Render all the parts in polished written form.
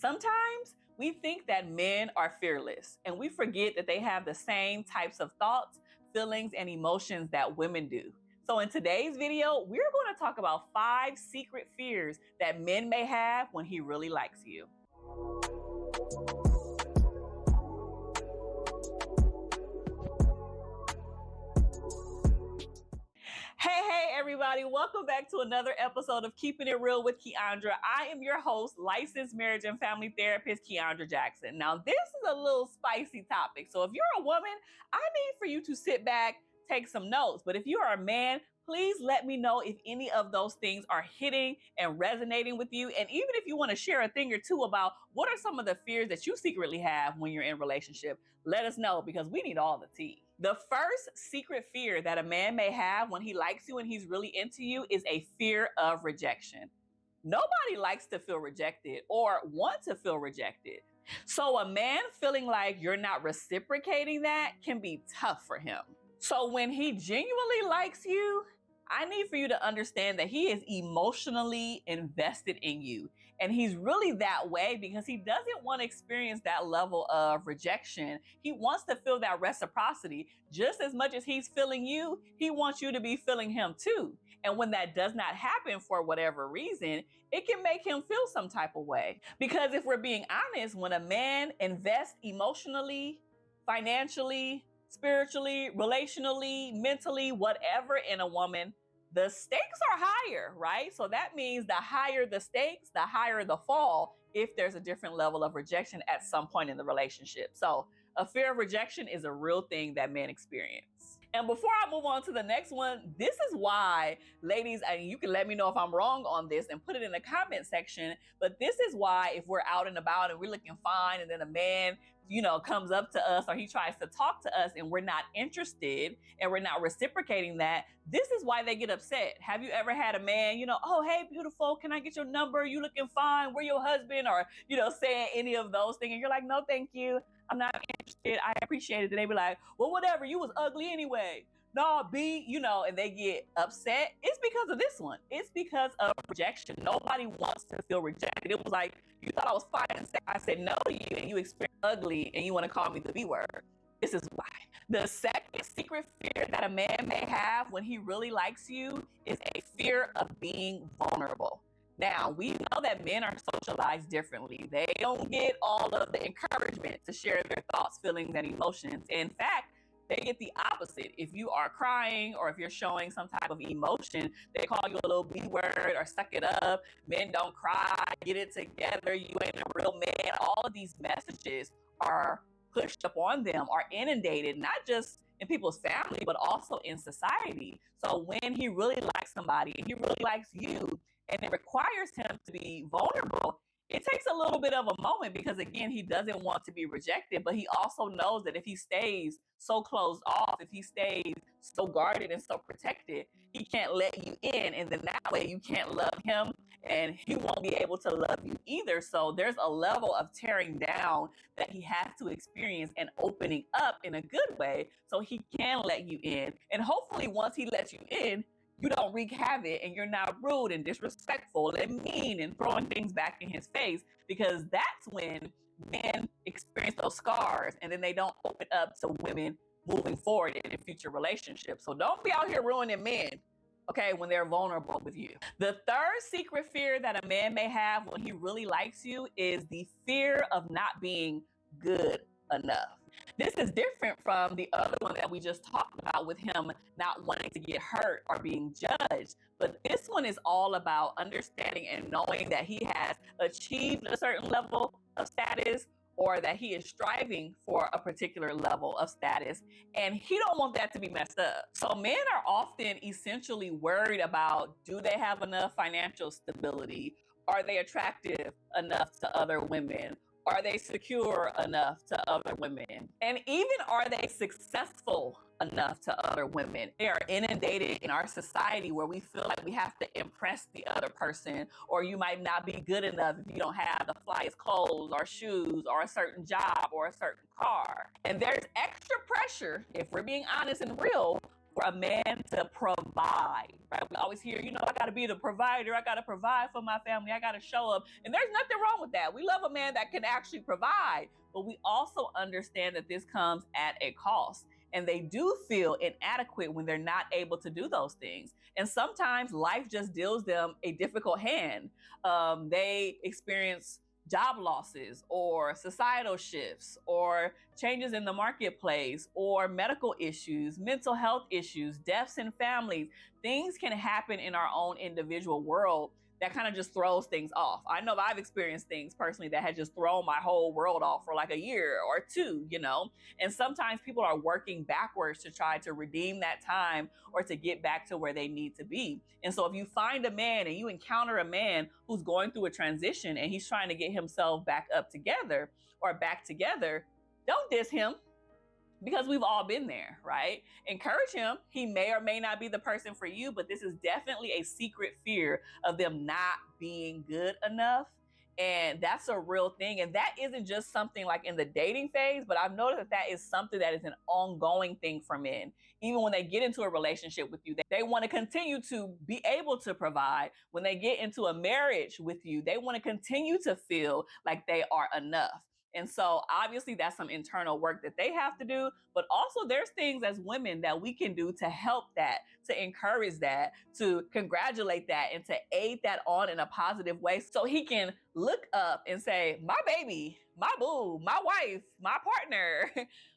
Sometimes we think that men are fearless, and we forget that they have the same types of thoughts, feelings, and emotions that women do. So in today's video, we're going to talk about 5 secret fears that men may have when he really likes you. Hey, everybody. Welcome back to another episode of Keeping It Real with Kiaundra. I am your host, licensed marriage and family therapist, Kiaundra Jackson. Now, this is a little spicy topic. So if you're a woman, I need for you to sit back, take some notes. But if you are a man, please let me know if any of those things are hitting and resonating with you. And even if you want to share a thing or two about what are some of the fears that you secretly have when you're in a relationship, let us know because we need all the tea. The first secret fear that a man may have when he likes you and he's really into you is a fear of rejection. Nobody likes to feel rejected or want to feel rejected. So a man feeling like you're not reciprocating that can be tough for him. So when he genuinely likes you, I need for you to understand that he is emotionally invested in you. And he's really that way because he doesn't want to experience that level of rejection. He wants to feel that reciprocity. Just as much as he's feeling you, he wants you to be feeling him too. And when that does not happen for whatever reason, it can make him feel some type of way. Because if we're being honest, when a man invests emotionally, financially, spiritually, relationally, mentally, whatever in a woman, the stakes are higher, right? So that means the higher the stakes, the higher the fall if there's a different level of rejection at some point in the relationship. So a fear of rejection is a real thing that men experience. And before I move on to the next one, this is why, ladies, and you can let me know if I'm wrong on this and put it in the comment section, but this is why if we're out and about and we're looking fine and then a man, comes up to us or he tries to talk to us and we're not interested and we're not reciprocating that, this is why they get upset. Have you ever had a man, oh, hey, beautiful, can I get your number? You looking fine? We're your husband, or, saying any of those things. And you're like, no, thank you. I'm not interested. I appreciate it. And they be like, well, whatever. You was ugly anyway. No, and they get upset. It's because of this one. It's because of rejection. Nobody wants to feel rejected. It was like, you thought I was fine. And I said no to you and you experienced ugly and you want to call me the B word. This is why. The second secret fear that a man may have when he really likes you is a fear of being vulnerable. Now, we know that men are socialized differently. They don't get all of the encouragement to share their thoughts, feelings, and emotions. In fact, they get the opposite. If you are crying or if you're showing some type of emotion, they call you a little B word or suck it up. Men don't cry, get it together, you ain't a real man. All of these messages are pushed upon them, are inundated, not just in people's family, but also in society. So when he really likes somebody and he really likes you, and it requires him to be vulnerable, it takes a little bit of a moment because, again, he doesn't want to be rejected, but he also knows that if he stays so closed off, if he stays so guarded and so protected, he can't let you in. And then that way you can't love him and he won't be able to love you either. So there's a level of tearing down that he has to experience and opening up in a good way so he can let you in. And hopefully once he lets you in, you don't wreak havoc and you're not rude and disrespectful and mean and throwing things back in his face, because that's when men experience those scars and then they don't open up to women moving forward in future relationships. So don't be out here ruining men, okay, when they're vulnerable with you. The third secret fear that a man may have when he really likes you is the fear of not being good enough. This is different from the other one that we just talked about with him not wanting to get hurt or being judged. But this one is all about understanding and knowing that he has achieved a certain level of status or that he is striving for a particular level of status, and he don't want that to be messed up. So men are often essentially worried about, do they have enough financial stability? Are they attractive enough to other women? Are they secure enough to other women? And even are they successful enough to other women? They are inundated in our society where we feel like we have to impress the other person, or you might not be good enough if you don't have the flyest clothes or shoes or a certain job or a certain car. And there's extra pressure, if we're being honest and real, for a man to provide, right? We always hear, I got to be the provider. I got to provide for my family. I got to show up. And there's nothing wrong with that. We love a man that can actually provide, but we also understand that this comes at a cost. And they do feel inadequate when they're not able to do those things. And sometimes life just deals them a difficult hand. They experience job losses or societal shifts or changes in the marketplace or medical issues, mental health issues, deaths in families. Things can happen in our own individual world that kind of just throws things off. I know I've experienced things personally that had just thrown my whole world off for like a year or two, and sometimes people are working backwards to try to redeem that time or to get back to where they need to be. And so if you find a man and you encounter a man who's going through a transition and he's trying to get himself back up together or back together, don't diss him, because we've all been there, right? Encourage him. He may or may not be the person for you, but this is definitely a secret fear of them not being good enough. And that's a real thing. And that isn't just something like in the dating phase, but I've noticed that is something that is an ongoing thing for men. Even when they get into a relationship with you, they want to continue to be able to provide. When they get into a marriage with you, they want to continue to feel like they are enough. And so obviously that's some internal work that they have to do, but also there's things as women that we can do to help that, to encourage that, to congratulate that, and to aid that on in a positive way so he can look up and say, my baby, my boo, my wife, my partner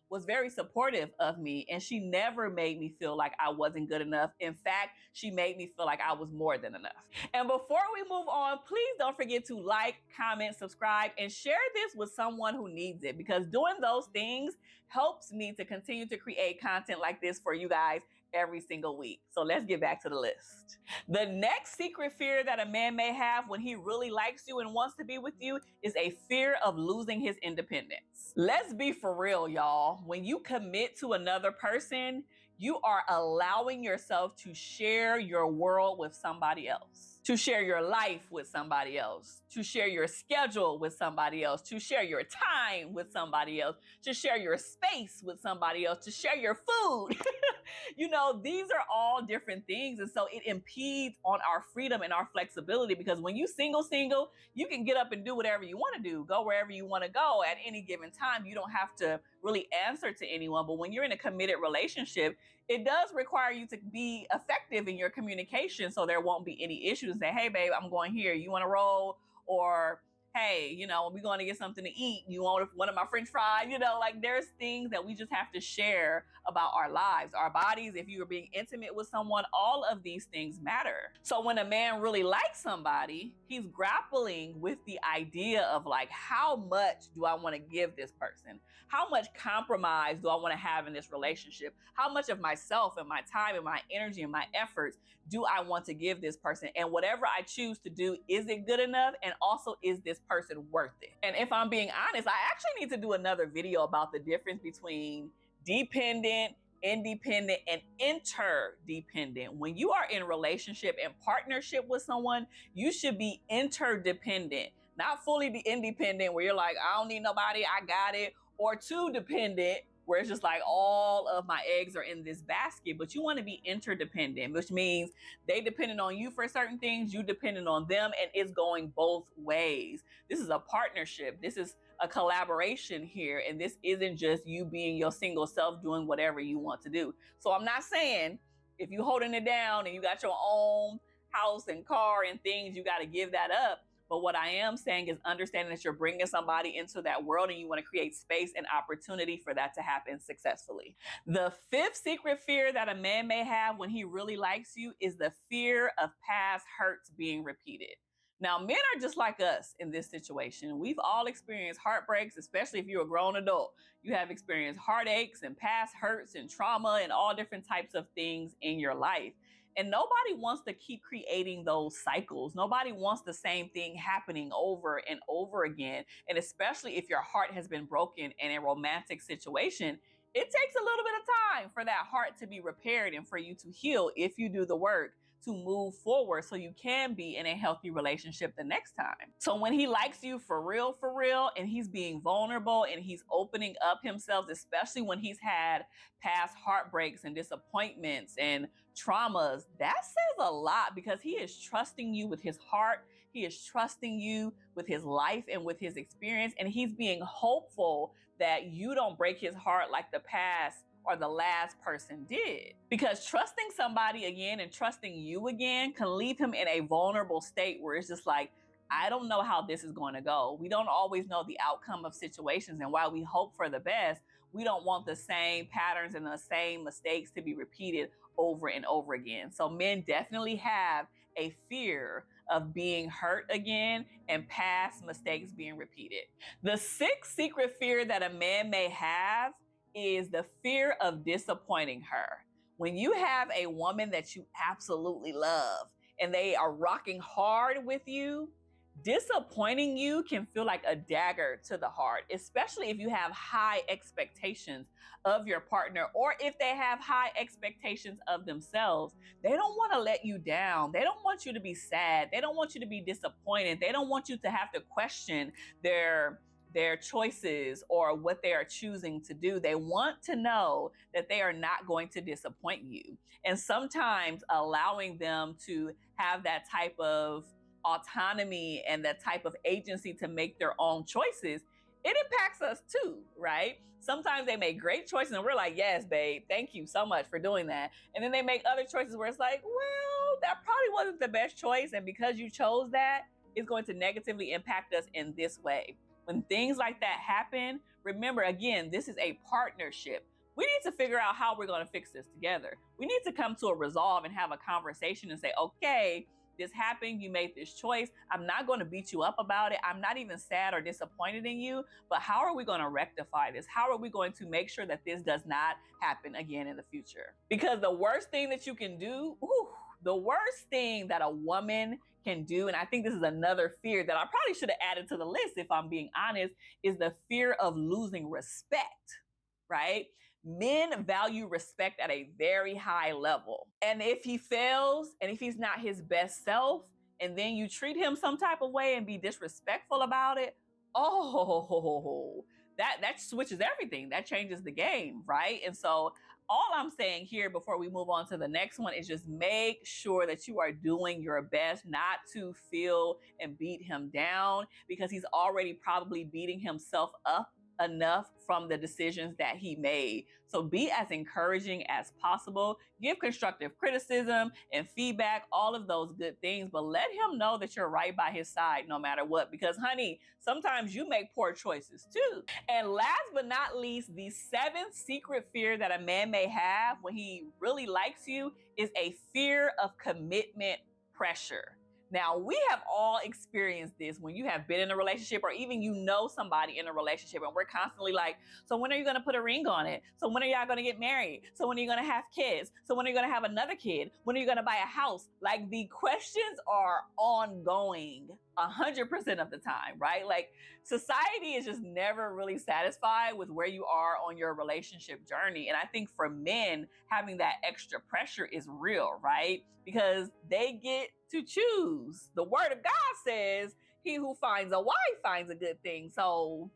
was very supportive of me, and she never made me feel like I wasn't good enough. In fact, she made me feel like I was more than enough. And before we move on, please don't forget to like, comment, subscribe, and share this with someone who needs it, because doing those things helps me to continue to create content like this for you guys every single week. So let's get back to the list. The next secret fear that a man may have when he really likes you and wants to be with you is a fear of losing his independence. Let's be for real, y'all. When you commit to another person, you are allowing yourself to share your world with somebody else, to share your life with somebody else, to share your schedule with somebody else, to share your time with somebody else, to share your space with somebody else, to share your food. These are all different things. And so it impedes on our freedom and our flexibility, because when you single, you can get up and do whatever you want to do, go wherever you want to go at any given time. You don't have to really answer to anyone. But when you're in a committed relationship, it does require you to be effective in your communication so there won't be any issues. Say, hey, babe, I'm going here. You want to roll? Or, hey, we're going to get something to eat. You want one of my French fries? There's things that we just have to share about our lives, our bodies. If you are being intimate with someone, all of these things matter. So when a man really likes somebody, he's grappling with the idea of like, how much do I want to give this person? How much compromise do I want to have in this relationship? How much of myself and my time and my energy and my efforts do I want to give this person? And whatever I choose to do, is it good enough? And also, is this person worth it? And if I'm being honest, I actually need to do another video about the difference between dependent, independent, and interdependent. When you are in relationship and partnership with someone, you should be interdependent, not fully independent where you're like, I don't need nobody, I got it, or too dependent where it's just like all of my eggs are in this basket. But you want to be interdependent, which means they dependent on you for certain things, you dependent on them, and it's going both ways. This is a partnership. This is a collaboration here. And this isn't just you being your single self doing whatever you want to do. So I'm not saying if you're holding it down and you got your own house and car and things, you got to give that up. But what I am saying is understanding that you're bringing somebody into that world and you want to create space and opportunity for that to happen successfully. The fifth secret fear that a man may have when he really likes you is the fear of past hurts being repeated. Now, men are just like us in this situation. We've all experienced heartbreaks, especially if you're a grown adult. You have experienced heartaches and past hurts and trauma and all different types of things in your life. And nobody wants to keep creating those cycles. Nobody wants the same thing happening over and over again. And especially if your heart has been broken in a romantic situation, it takes a little bit of time for that heart to be repaired and for you to heal if you do the work to move forward so you can be in a healthy relationship the next time. So when he likes you for real, and he's being vulnerable and he's opening up himself, especially when he's had past heartbreaks and disappointments and traumas, that says a lot because he is trusting you with his heart. He is trusting you with his life and with his experience. And he's being hopeful that you don't break his heart like the past or the last person did. Because trusting somebody again and trusting you again can leave him in a vulnerable state where it's just like, I don't know how this is going to go. We don't always know the outcome of situations. And while we hope for the best, we don't want the same patterns and the same mistakes to be repeated over and over again. So men definitely have a fear of being hurt again and past mistakes being repeated. The sixth secret fear that a man may have is the fear of disappointing her. When you have a woman that you absolutely love and they are rocking hard with you, disappointing you can feel like a dagger to the heart, especially if you have high expectations of your partner or if they have high expectations of themselves. They don't want to let you down. They don't want you to be sad. They don't want you to be disappointed. They don't want you to have to question their choices or what they are choosing to do. They want to know that they are not going to disappoint you. And sometimes allowing them to have that type of autonomy and that type of agency to make their own choices, it impacts us too, right? Sometimes they make great choices and we're like, yes, babe, thank you so much for doing that. And then they make other choices where it's like, well, that probably wasn't the best choice. And because you chose that, it's going to negatively impact us in this way. When things like that happen, remember, again, this is a partnership. We need to figure out how we're going to fix this together. We need to come to a resolve and have a conversation and say, okay, this happened, you made this choice. I'm not going to beat you up about it. I'm not even sad or disappointed in you, but how are we going to rectify this? How are we going to make sure that this does not happen again in the future? Because the worst thing that you can do, the worst thing that a woman can do, and I think this is another fear that I probably should have added to the list if I'm being honest, is the fear of losing respect, right? Men value respect at a very high level. And if he fails and if he's not his best self, and then you treat him some type of way and be disrespectful about it, that switches everything. That changes the game, right? And so all I'm saying here before we move on to the next one is just make sure that you are doing your best not to feel and beat him down, because he's already probably beating himself up enough from the decisions that he made. So be as encouraging as possible. Give constructive criticism and feedback, all of those good things, but let him know that you're right by his side no matter what, because honey, sometimes you make poor choices too. And last but not least, the seventh secret fear that a man may have when he really likes you is a fear of commitment pressure. Now, we have all experienced this when you have been in a relationship or even you know somebody in a relationship and we're constantly like, so when are you going to put a ring on it? So when are y'all going to get married? So when are you going to have kids? So when are you going to have another kid? When are you going to buy a house? Like, the questions are ongoing 100% of the time, right? Like, society is just never really satisfied with where you are on your relationship journey. And I think for men, having that extra pressure is real, right? Because they get to choose. The word of God says, he who finds a wife finds a good thing. So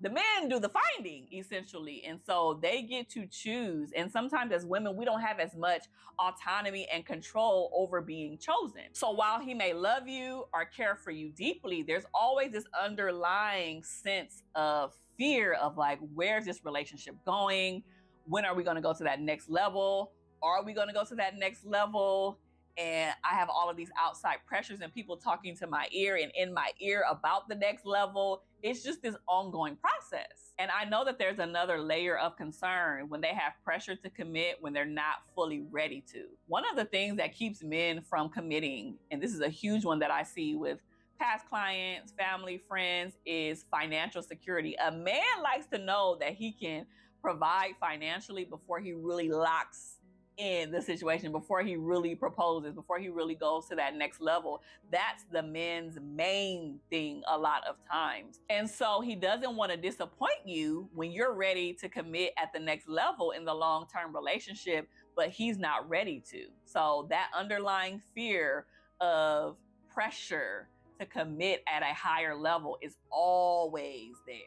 the men do the finding, essentially. And so they get to choose. And sometimes as women, we don't have as much autonomy and control over being chosen. So while he may love you or care for you deeply, there's always this underlying sense of fear of like, where's this relationship going? When are we going to go to that next level? Are we going to go to that next level? And I have all of these outside pressures and people talking to my ear and in my ear about the next level. It's just this ongoing process. And I know that there's another layer of concern when they have pressure to commit when they're not fully ready to. One of the things that keeps men from committing, and this is a huge one that I see with past clients, family, friends, is financial security. A man likes to know that he can provide financially before he really locks in the situation, before he really proposes, before he really goes to that next level. That's the men's main thing a lot of times. And so he doesn't want to disappoint you when you're ready to commit at the next level in the long-term relationship, but he's not ready to. So that underlying fear of pressure to commit at a higher level is always there.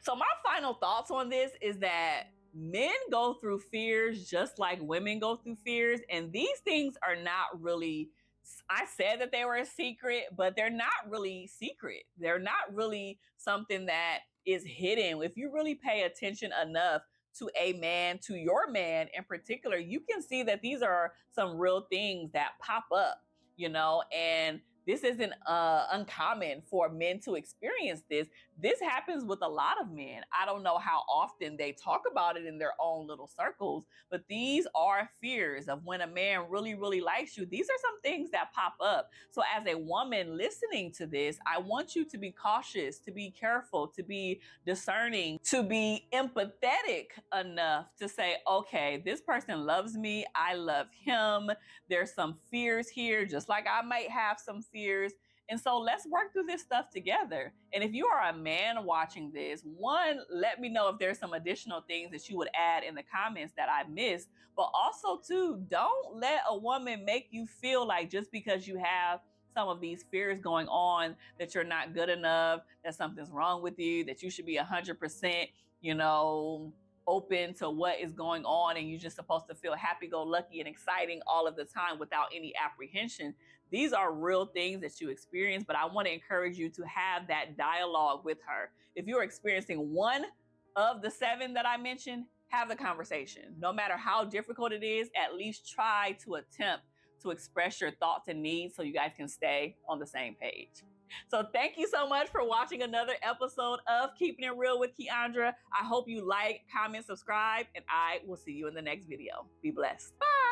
So my final thoughts on this is that men go through fears just like women go through fears, and these things are not really, I said that they were a secret, but they're not really secret. They're not really something that is hidden. If you really pay attention enough to a man, to your man in particular, you can see that these are some real things that pop up, and this isn't uncommon for men to experience this. This happens with a lot of men. I don't know how often they talk about it in their own little circles, but these are fears of when a man really, really likes you. These are some things that pop up. So as a woman listening to this, I want you to be cautious, to be careful, to be discerning, to be empathetic enough to say, okay, this person loves me. I love him. There's some fears here, just like I might have some fears. And so let's work through this stuff together. And if you are a man watching this, one, let me know if there's some additional things that you would add in the comments that I missed. But also, two, don't let a woman make you feel like just because you have some of these fears going on that you're not good enough, that something's wrong with you, that you should be 100%, open to what is going on, and you're just supposed to feel happy-go-lucky and exciting all of the time without any apprehension. These are real things that you experience, but I want to encourage you to have that dialogue with her. If you're experiencing one of the 7 that I mentioned, have the conversation. No matter how difficult it is, at least try to attempt to express your thoughts and needs so you guys can stay on the same page. So thank you so much for watching another episode of Keeping It Real with Kiaundra. I hope you like, comment, subscribe, and I will see you in the next video. Be blessed. Bye.